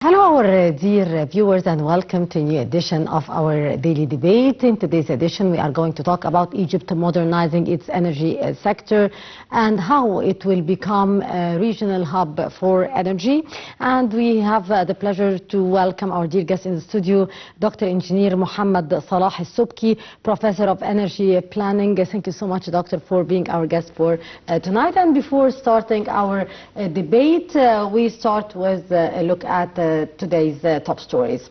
Hello, our dear viewers, and welcome to a new edition of our daily debate. In today's edition, we are going to talk about Egypt modernizing its energy sector and how it will become a regional hub for energy. And we have the pleasure to welcome our dear guest in the studio, Dr. Engineer Mohammed Sobky, Professor of Energy Planning. Thank you so much, Doctor, for being our guest for tonight. And before starting our debate, we start with a look at today's top stories.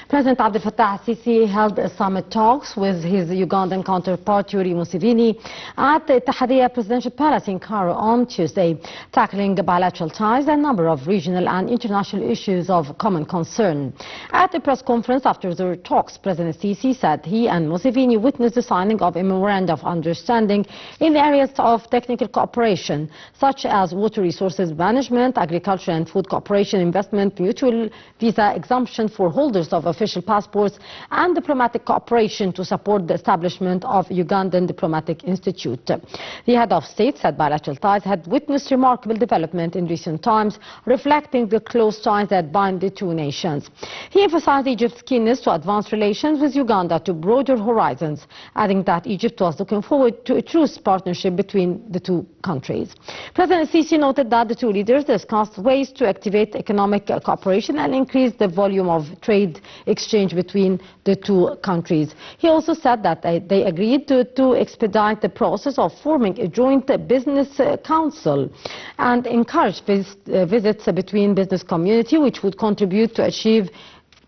President Abdel Fattah al-Sisi held summit talks with his Ugandan counterpart Yoweri Museveni at the Ittihadiyya Presidential Palace in Cairo on Tuesday, tackling bilateral ties and a number of regional and international issues of common concern. At a press conference after their talks, President Sisi said he and Museveni witnessed the signing of a memorandum of understanding in the areas of technical cooperation, such as water resources management, agriculture and food cooperation, investment, mutual visa exemption for holders of official passports, and diplomatic cooperation to support the establishment of Ugandan Diplomatic Institute. The head of state said bilateral ties had witnessed remarkable development in recent times, reflecting the close ties that bind the two nations. He emphasized Egypt's keenness to advance relations with Uganda to broader horizons, adding that Egypt was looking forward to a true partnership between the two countries. President Sisi noted that the two leaders discussed ways to activate economic cooperation and increase the volume of trade exchange between the two countries. He also said that they agreed to expedite the process of forming a joint business council and encourage visits between business community, which would contribute to achieve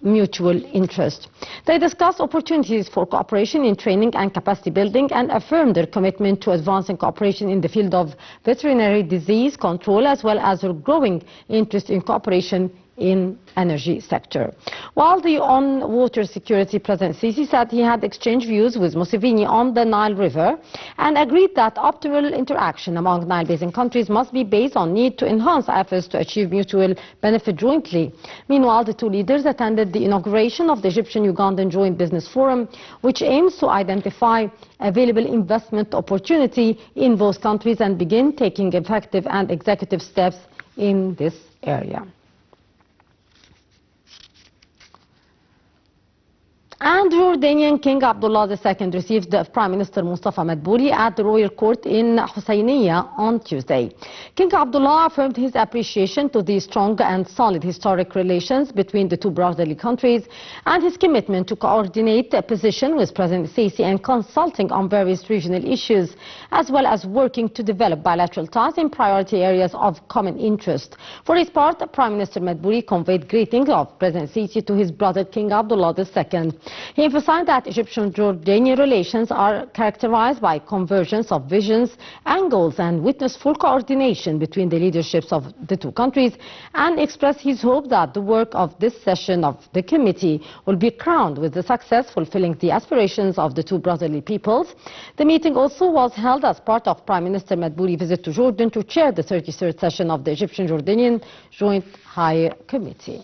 mutual interest. They discussed opportunities for cooperation in training and capacity building and affirmed their commitment to advancing cooperation in the field of veterinary disease control, as well as their growing interest in cooperation in energy sector. While on water security, President Sisi said he had exchanged views with Museveni on the Nile River and agreed that optimal interaction among Nile Basin countries must be based on need to enhance efforts to achieve mutual benefit jointly. Meanwhile, the two leaders attended the inauguration of the Egyptian-Ugandan Joint Business Forum, which aims to identify available investment opportunity in both countries and begin taking effective and executive steps in this area. And Jordanian King Abdullah II received Prime Minister Mustafa Madbouli at the royal court in Husseiniya on Tuesday. King Abdullah affirmed his appreciation to the strong and solid historic relations between the two brotherly countries and his commitment to coordinate a position with President Sisi and consulting on various regional issues, as well as working to develop bilateral ties in priority areas of common interest. For his part, Prime Minister Madbouli conveyed greetings of President Sisi to his brother King Abdullah II. He emphasized that Egyptian-Jordanian relations are characterized by convergence of visions and goals and witness full coordination between the leaderships of the two countries, and expressed his hope that the work of this session of the committee will be crowned with the success fulfilling the aspirations of the two brotherly peoples. The meeting also was held as part of Prime Minister Madbouli's visit to Jordan to chair the 33rd session of the Egyptian-Jordanian Joint High Committee.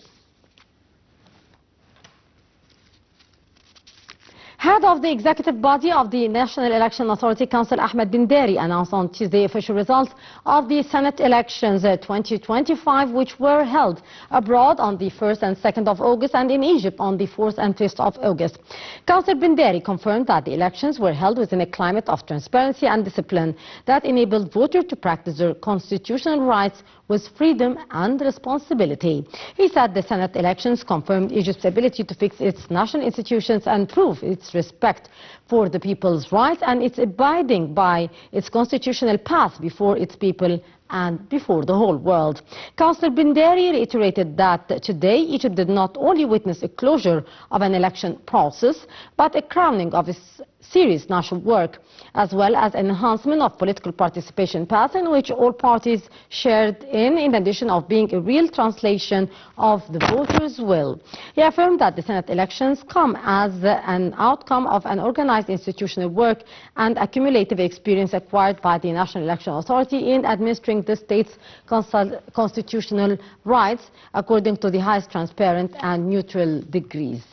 Head of the executive body of the National Election Authority Council, Ahmed bin Dari, announced on Tuesday official results of the Senate elections 2025, which were held abroad on the 1st and 2nd of August and in Egypt on the 4th and 5th of August. Councillor bin Dari confirmed that the elections were held within a climate of transparency and discipline that enabled voters to practice their constitutional rights with freedom and responsibility. He said the Senate elections confirmed Egypt's ability to fix its national institutions and prove its respect for the people's rights and its abiding by its constitutional path before its people and before the whole world. Councillor bin Dari reiterated that today Egypt did not only witness a closure of an election process, but a crowning of its serious national work, as well as an enhancement of political participation path in which all parties shared in addition of being a real translation of the voters' will. He affirmed that the Senate elections come as an outcome of an organized institutional work and accumulative experience acquired by the National Election Authority in administering the state's constitutional rights according to the highest transparent and neutral degrees.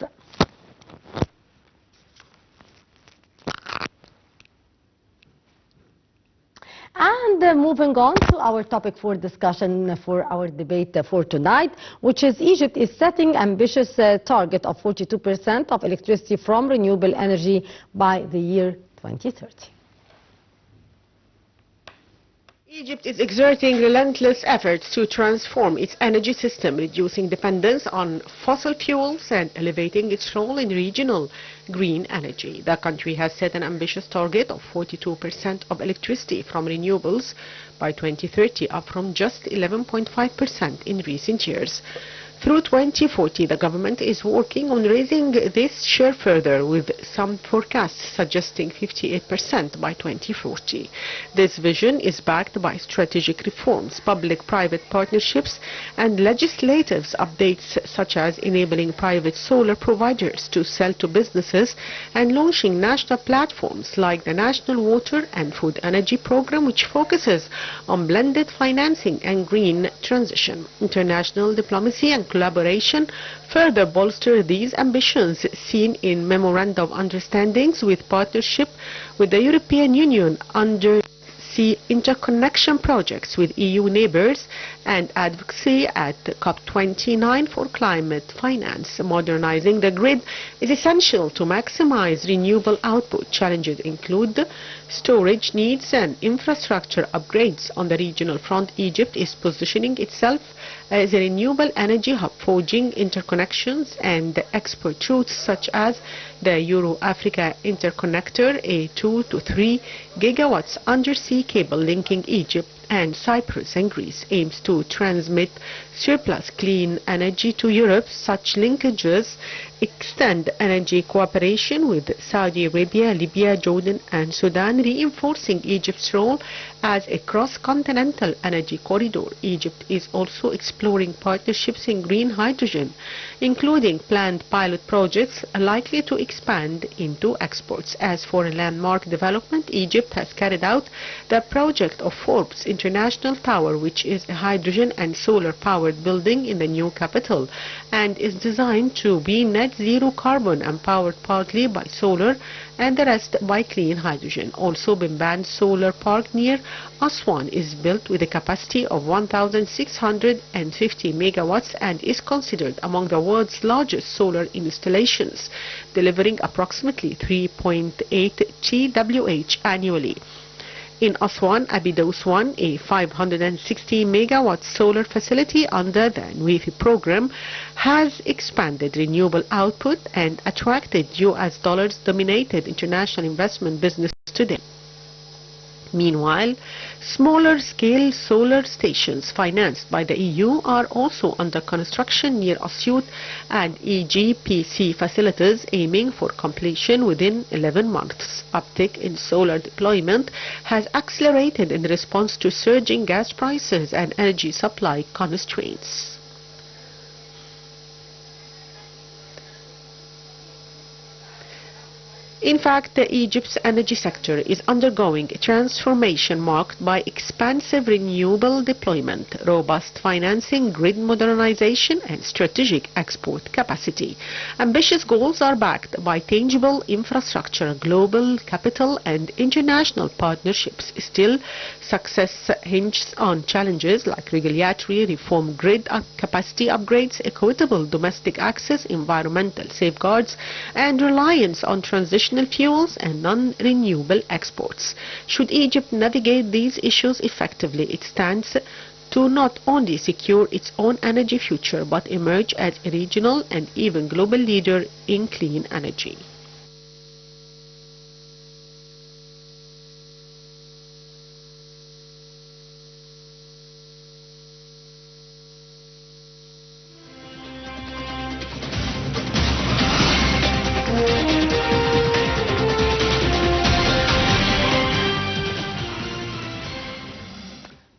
And And moving on to our topic for discussion for our debate for tonight, which is Egypt is setting ambitious target of 42% of electricity from renewable energy by the year 2030. Egypt is exerting relentless efforts to transform its energy system, reducing dependence on fossil fuels and elevating its role in regional green energy. The country has set an ambitious target of 42% of electricity from renewables by 2030, up from just 11.5% in recent years. Through 2040, the government is working on raising this share further, with some forecasts suggesting 58% by 2040. This vision is backed by strategic reforms, public-private partnerships, and legislative updates such as enabling private solar providers to sell to businesses and launching national platforms like the National Water and Food Energy Program, which focuses on blended financing and green transition. International diplomacy and collaboration further bolster these ambitions, seen in memorandum of understandings with partnership with the European Union under interconnection projects with EU neighbors and advocacy at COP29 for climate finance. Modernizing the grid is essential to maximize renewable output. Challenges include storage needs and infrastructure upgrades. On the regional front, Egypt is positioning itself as a renewable energy hub, forging interconnections and export routes such as the Euro-Africa Interconnector, a 2 to 3 gigawatts undersea cable linking Egypt and Cyprus and Greece, aims to transmit surplus clean energy to Europe. Such linkages extend energy cooperation with Saudi Arabia, Libya, Jordan and Sudan, reinforcing Egypt's role as a cross-continental energy corridor. Egypt is also exploring partnerships in green hydrogen, including planned pilot projects likely to expand into exports. As for a landmark development, Egypt has carried out the project of Forbes International Tower, which is a hydrogen and solar-powered building in the new capital and is designed to be net zero carbon and powered partly by solar and the rest by clean hydrogen. Also, Bimban Solar Park near Aswan is built with a capacity of 1,650 megawatts and is considered among the world's largest solar installations, delivering approximately 3.8 TWh annually. In Aswan, Abidoswan, a 560 megawatt solar facility under the NWIFI program, has expanded renewable output and attracted US dollars-dominated international investment business today. Meanwhile, smaller-scale solar stations financed by the EU are also under construction near Asyut and EGPC facilities, aiming for completion within 11 months. Uptick in solar deployment has accelerated in response to surging gas prices and energy supply constraints. In fact, Egypt's energy sector is undergoing a transformation marked by expansive renewable deployment, robust financing, grid modernization, and strategic export capacity. Ambitious goals are backed by tangible infrastructure, global capital, and international partnerships. Still, success hinges on challenges like regulatory reform, grid capacity upgrades, equitable domestic access, environmental safeguards, and reliance on transitional fuels and non-renewable exports. Should Egypt navigate these issues effectively, it stands to not only secure its own energy future but emerge as a regional and even global leader in clean energy.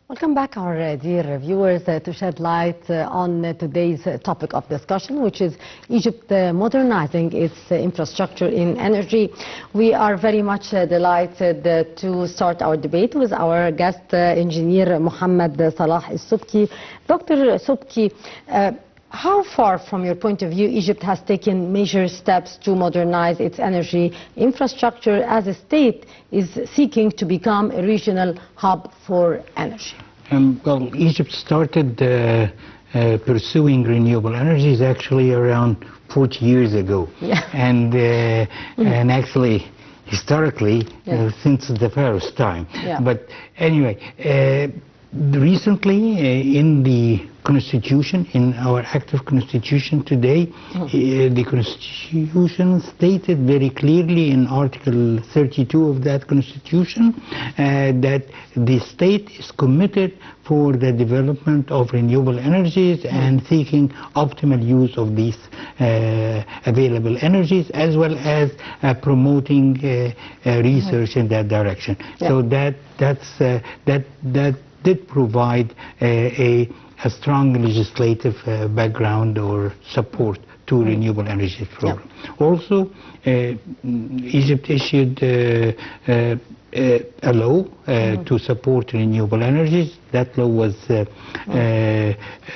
Welcome back, our dear viewers, to shed light on today's topic of discussion, which is Egypt modernizing its infrastructure in energy. We are very much delighted to start our debate with our guest engineer, Mohammed Sobky. Dr. Sobky, How far, from your point of view, Egypt has taken major steps to modernize its energy infrastructure as a state is seeking to become a regional hub for energy? Well, Egypt started pursuing renewable energies actually around 40 years ago. Yeah. And actually, historically, since the Pharaoh's time. Yeah. But anyway, recently in the Constitution, in our active Constitution today, the Constitution stated very clearly in Article 32 of that Constitution that the state is committed for the development of renewable energies and seeking optimal use of these available energies, as well as promoting research in that direction. Yeah. So that did provide a strong legislative background or support to renewable energy program. Yeah. Also, Egypt issued a law to support renewable energies. That law was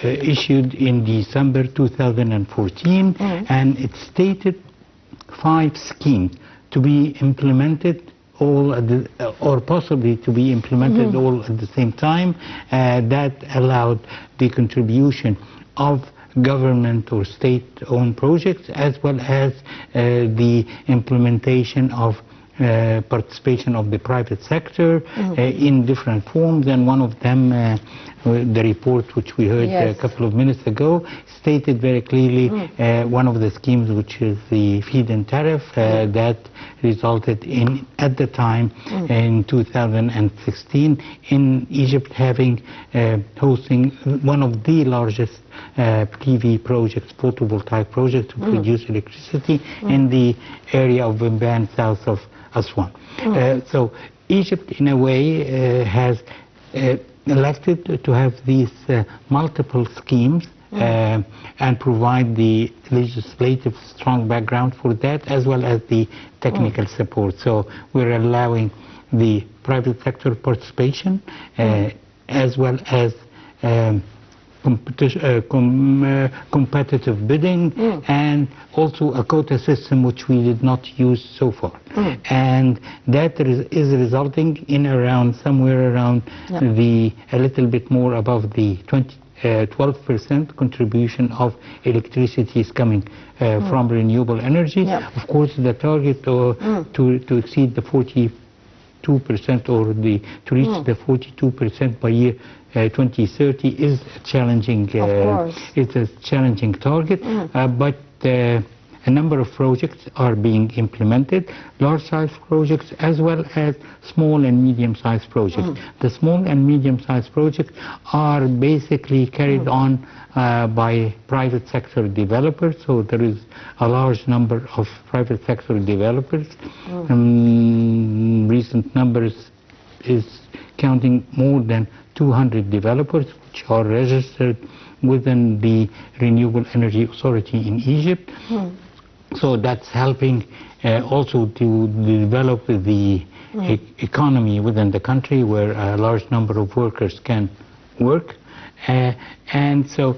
issued in December 2014, and it stated 5 schemes to be implemented all at the, or possibly to be implemented all at the same time, that allowed the contribution of government or state-owned projects, as well as the implementation of participation of the private sector in different forms. And one of them, the report which we heard a couple of minutes ago, stated very clearly one of the schemes, which is the feed-in tariff, that resulted in, at the time, in 2016, in Egypt having hosting one of the largest PV projects, photovoltaic projects to produce electricity in the area of Bimban, south of Aswan. So Egypt, in a way, has elected to have these multiple schemes and provide the legislative strong background for that, as well as the technical support. So we're allowing the private sector participation, as well as competitive bidding, and also a quota system, which we did not use so far. And that is resulting in around, somewhere around a little bit more above the 12% contribution of electricity is coming from renewable energy. Of course, the target to exceed the 42% or to reach the 42% by year 2030 is challenging. It's a challenging target, but a number of projects are being implemented, large-sized projects as well as small and medium-sized projects. The small and medium-sized projects are basically carried on by private sector developers, so there is a large number of private sector developers. Recent numbers is counting more than 200 developers which are registered within the Renewable Energy Authority in Egypt. So that's helping also to develop the economy within the country, where a large number of workers can work. And so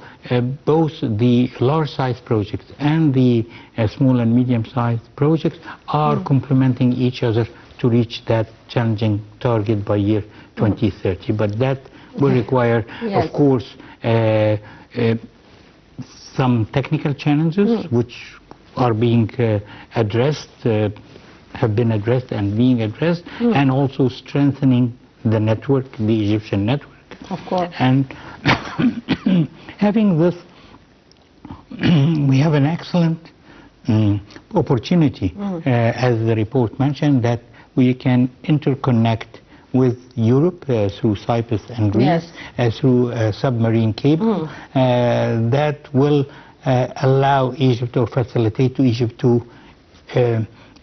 both the large-sized projects and the small and medium-sized projects are complementing each other to reach that challenging target by year 2030. But that will require, of course, some technical challenges which are being addressed, have been addressed and being addressed, and also strengthening the network, the Egyptian network. Of course. And having this, we have an excellent opportunity, as the report mentioned, that we can interconnect with Europe through Cyprus and Greece, through a submarine cable that will allow Egypt, or facilitate to Egypt, to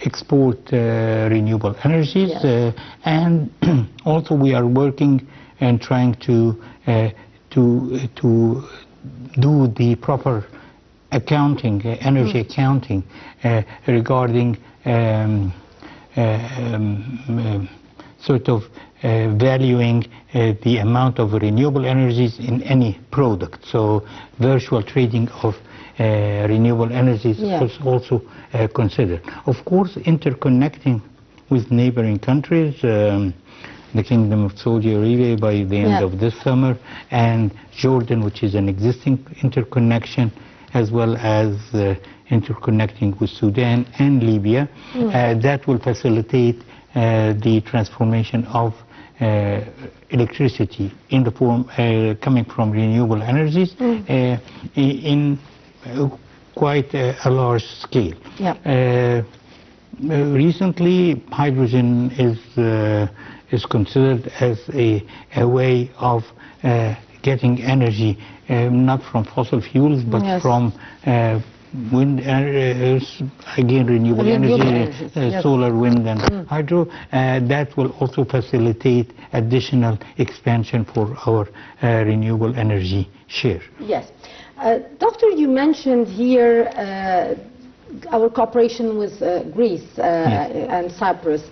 export renewable energies. And also we are working and trying to do the proper accounting, energy accounting, regarding sort of valuing the amount of renewable energies in any product. So virtual trading of renewable energies is also considered. Of course, interconnecting with neighboring countries, the Kingdom of Saudi Arabia by the end of this summer, and Jordan, which is an existing interconnection, as well as interconnecting with Sudan and Libya. That will facilitate the transformation of electricity in the form coming from renewable energies in quite a large scale. Recently, hydrogen is considered as a way of getting energy not from fossil fuels but from wind, again renewable energy, solar, wind and hydro. That will also facilitate additional expansion for our renewable energy share. Yes. Doctor, you mentioned here our cooperation with Greece and Cyprus.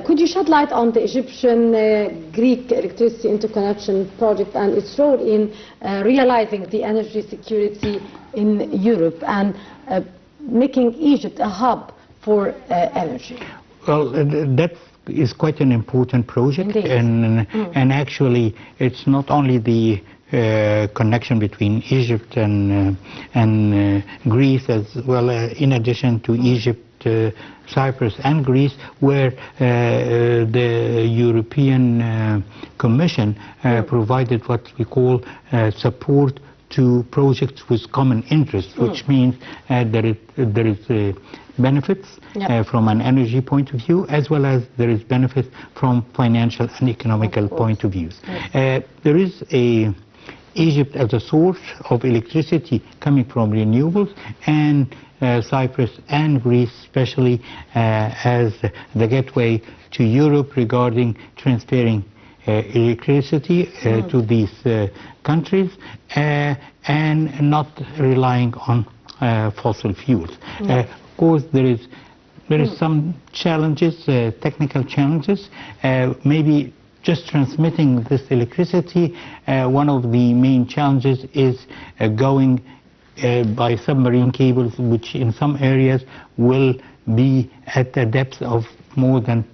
Could you shed light on the Egyptian-Greek electricity interconnection project and its role in realizing the energy security in Europe and making Egypt a hub for energy? Well, that is quite an important project, and actually it's not only the connection between Egypt and Greece, as well in addition to Egypt, Cyprus and Greece, where the European Commission provided what we call support to projects with common interests, which means there is benefits from an energy point of view, as well as there is benefits from financial and economical point of views. There is Egypt as a source of electricity coming from renewables, and Cyprus and Greece especially as the gateway to Europe regarding transferring electricity to these countries and not relying on fossil fuels. Of course, there is some challenges, technical challenges. Maybe just transmitting this electricity, one of the main challenges is going by submarine cables, which in some areas will be at a depth of more than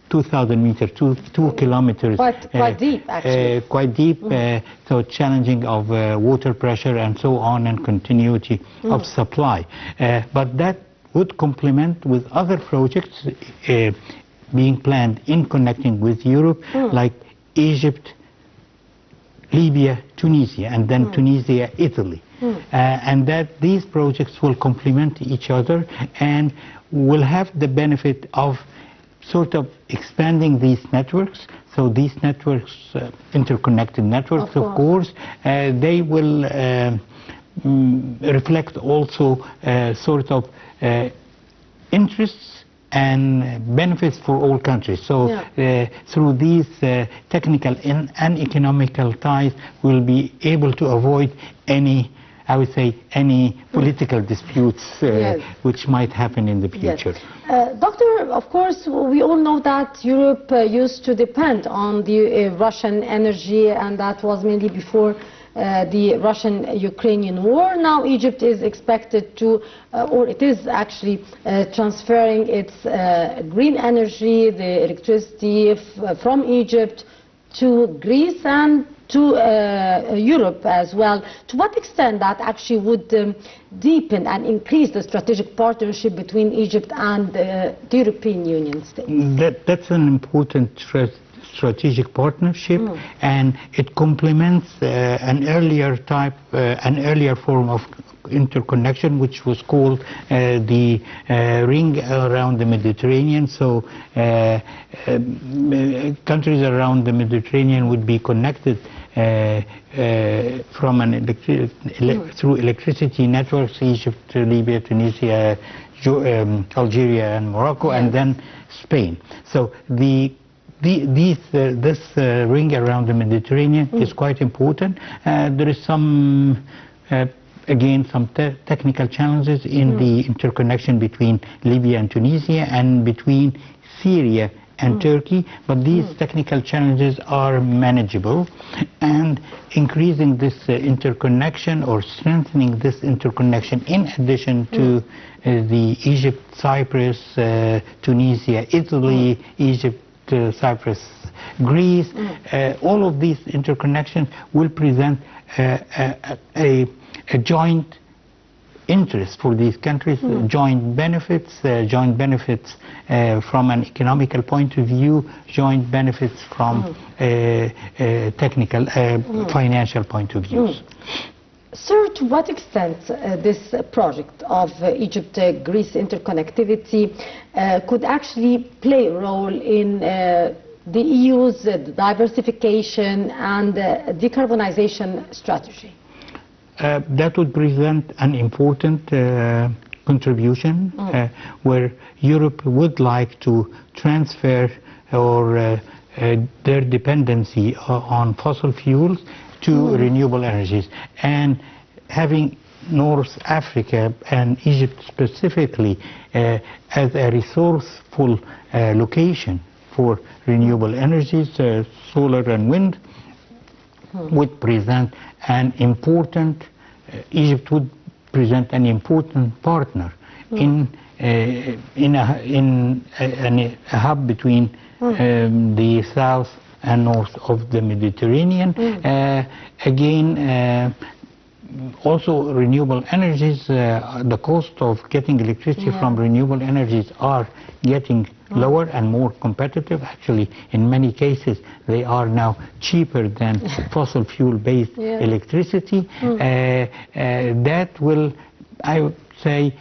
2,000 meters, 2 kilometers. Quite deep, actually. Quite deep, so challenging of water pressure and so on, and continuity of supply. But that would complement with other projects being planned in connecting with Europe, like Egypt, Libya, Tunisia, and then Tunisia, Italy. And that these projects will complement each other and will have the benefit of sort of expanding these networks. So these networks, interconnected networks, of course, they will reflect also sort of interests and benefits for all countries. So through these technical and economical ties, we'll be able to avoid any, I would say, any political disputes which might happen in the future. Doctor, of course, we all know that Europe used to depend on the Russian energy, and that was mainly before the Russian-Ukrainian war. Now Egypt is expected to, or it is actually transferring its green energy, the electricity from Egypt to Greece and to Europe as well. To what extent that actually would deepen and increase the strategic partnership between Egypt and the European Union states? That's an important strategic partnership, and it complements an earlier form of interconnection, which was called the ring around the Mediterranean. So countries around the Mediterranean would be connected from through electricity networks: Egypt, Libya, Tunisia, Algeria and Morocco, and then Spain. So this ring around the Mediterranean is quite important. There is some again some technical challenges in the interconnection between Libya and Tunisia, and between Syria and Turkey, but these technical challenges are manageable, and increasing this interconnection or strengthening this interconnection in addition to the Egypt, Cyprus, Tunisia, Italy, Egypt, Cyprus, Greece, all of these interconnections will present a joint interest for these countries, joint benefits from an economical point of view, joint benefits from a technical, financial point of view. Sir, to what extent this project of Egypt-Greece interconnectivity could actually play a role in the EU's diversification and decarbonization strategy? That would present an important contribution where Europe would like to transfer or their dependency on fossil fuels to renewable energies, and having North Africa and Egypt specifically as a resourceful location for renewable energies, solar and wind, would present an important, Egypt would present an important partner in a hub between the south and north of the Mediterranean. Again, also renewable energies, the cost of getting electricity from renewable energies are getting lower and more competitive. Actually, in many cases, they are now cheaper than fossil fuel-based electricity. That will, I would say,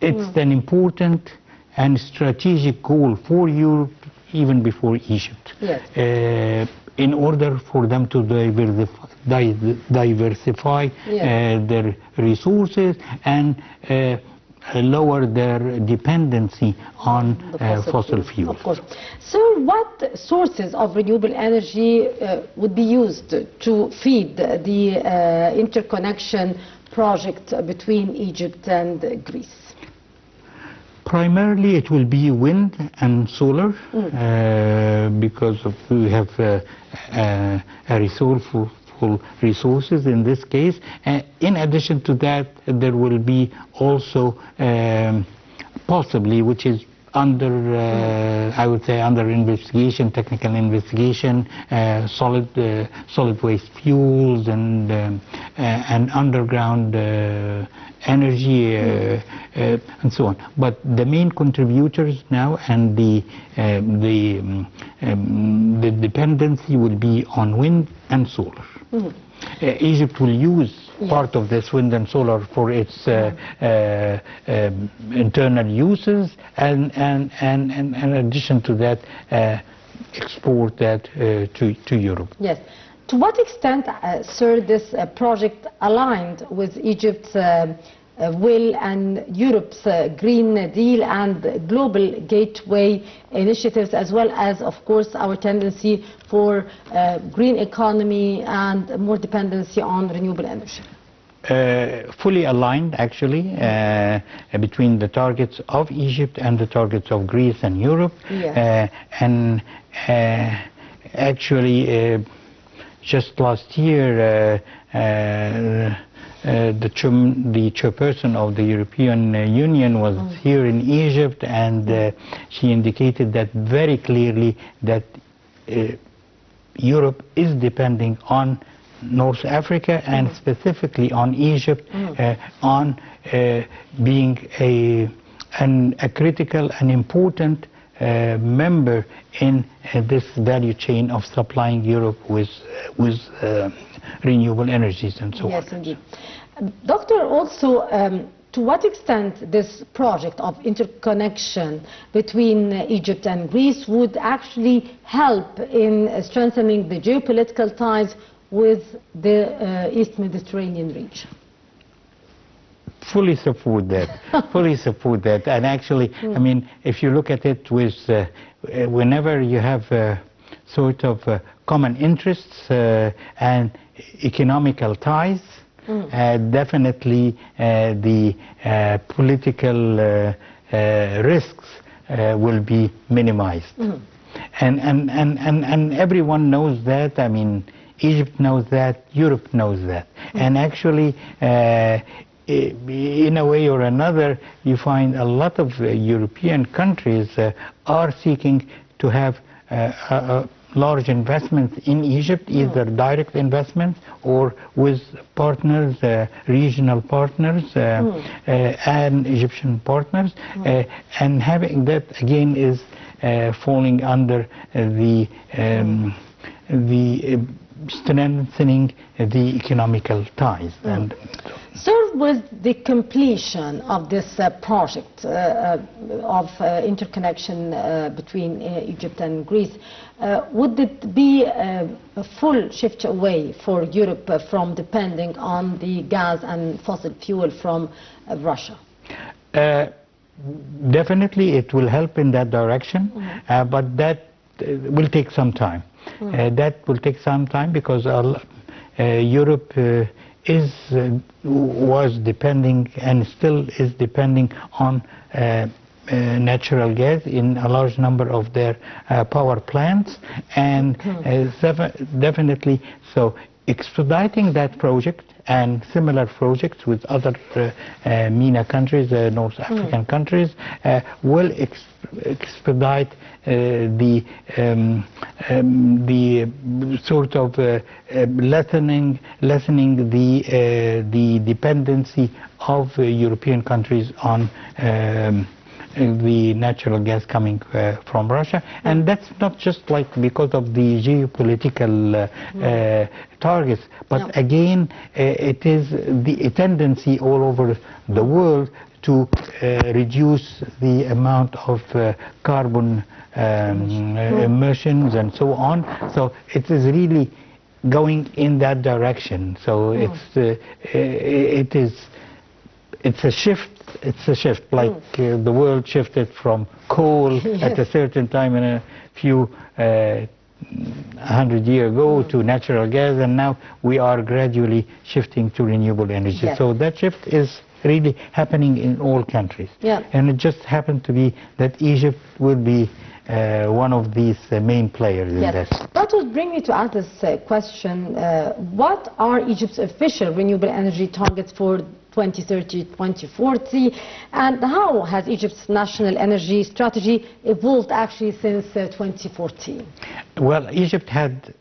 it's an important and strategic goal for Europe, even before Egypt, in order for them to diversify their resources and lower their dependency on fossil fuels. Of course. So what sources of renewable energy would be used to feed the interconnection project between Egypt and Greece? Primarily it will be wind and solar, because we have a resourceful resources in this case. In addition to that, there will be also possibly, which is under, I would say, under investigation, technical investigation, solid waste fuels and underground energy and so on. But the main contributors now and the dependency will be on wind and solar. Egypt will use part of this wind and solar for its internal uses, and in addition to that, export that to Europe. Yes. To what extent, sir, this project aligned with Egypt's will and Europe's Green Deal and global gateway initiatives, as well as, of course, our tendency for green economy and more dependency on renewable energy? Fully aligned, actually, between the targets of Egypt and the targets of Greece and Europe. And actually, just last year, the chairperson of the European Union was here in Egypt, and she indicated that very clearly that Europe is depending on North Africa and specifically on Egypt on being a critical and important member in this value chain of supplying Europe with renewable energies and so on. Yes, indeed. Doctor, also, to what extent this project of interconnection between Egypt and Greece would actually help in strengthening the geopolitical ties with the East Mediterranean region? Fully support that. Fully support that. And actually, I mean, if you look at it with, whenever you have sort of common interests and economical ties, definitely the political risks will be minimized. And everyone knows that. I mean, Egypt knows that, Europe knows that. And actually, in a way or another, you find a lot of European countries are seeking to have large investments in Egypt, either direct investments or with partners, regional partners and Egyptian partners. And having that, again, is falling under the strengthening the economical ties. And so with the completion of this project of interconnection between Egypt and Greece, would it be a full shift away for Europe from depending on the gas and fossil fuel from Russia? Definitely it will help in that direction, but that will take some time. That will take some time because Europe was depending and still is depending on natural gas in a large number of their power plants, and definitely so expediting that project and similar projects with other MENA countries, North African countries, will expedite the sort of lessening the dependency of European countries on the natural gas coming from Russia. And that's not just like because of the geopolitical targets, but again, it is the tendency all over the world to reduce the amount of carbon emissions and so on. So it is really going in that direction. So it's a shift. It's a shift, like the world shifted from coal at a certain time in a few 100 years ago to natural gas, and now we are gradually shifting to renewable energy. So that shift is really happening in all countries. And it just happened to be that Egypt will be one of these main players in that. That would bring me to ask this question. What are Egypt's official renewable energy targets for 2030, 2040, and how has Egypt's national energy strategy evolved actually since 2014? Well, Egypt had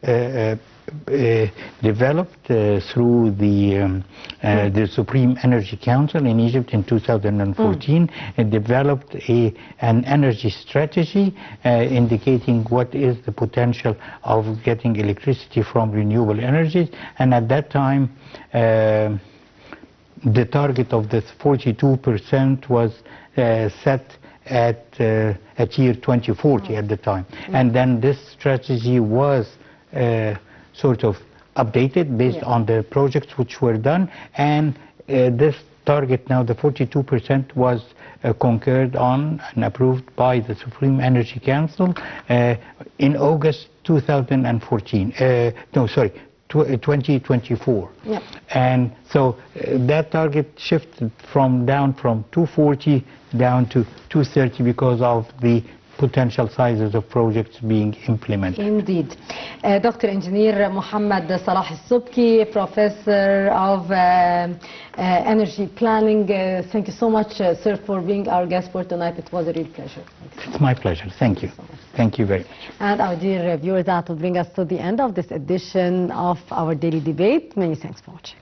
developed through the Supreme Energy Council in Egypt in 2014, it developed an energy strategy indicating what is the potential of getting electricity from renewable energies, and at that time the target of this 42% was set at year 2040 at the time. And then this strategy was sort of updated based on the projects which were done, and this target now, the 42%, was concurred on and approved by the Supreme Energy Council in August 2014. 2024. And so that target shifted down from 240 down to 230 because of the potential sizes of projects being implemented. Indeed. Dr. Engineer Mohammed Sobky, Professor of Energy Planning, thank you so much, sir, for being our guest for tonight. It was a real pleasure. It's my pleasure. Thank you. Thank you very much. And our dear viewers, that will bring us to the end of this edition of our daily debate. Many thanks for watching.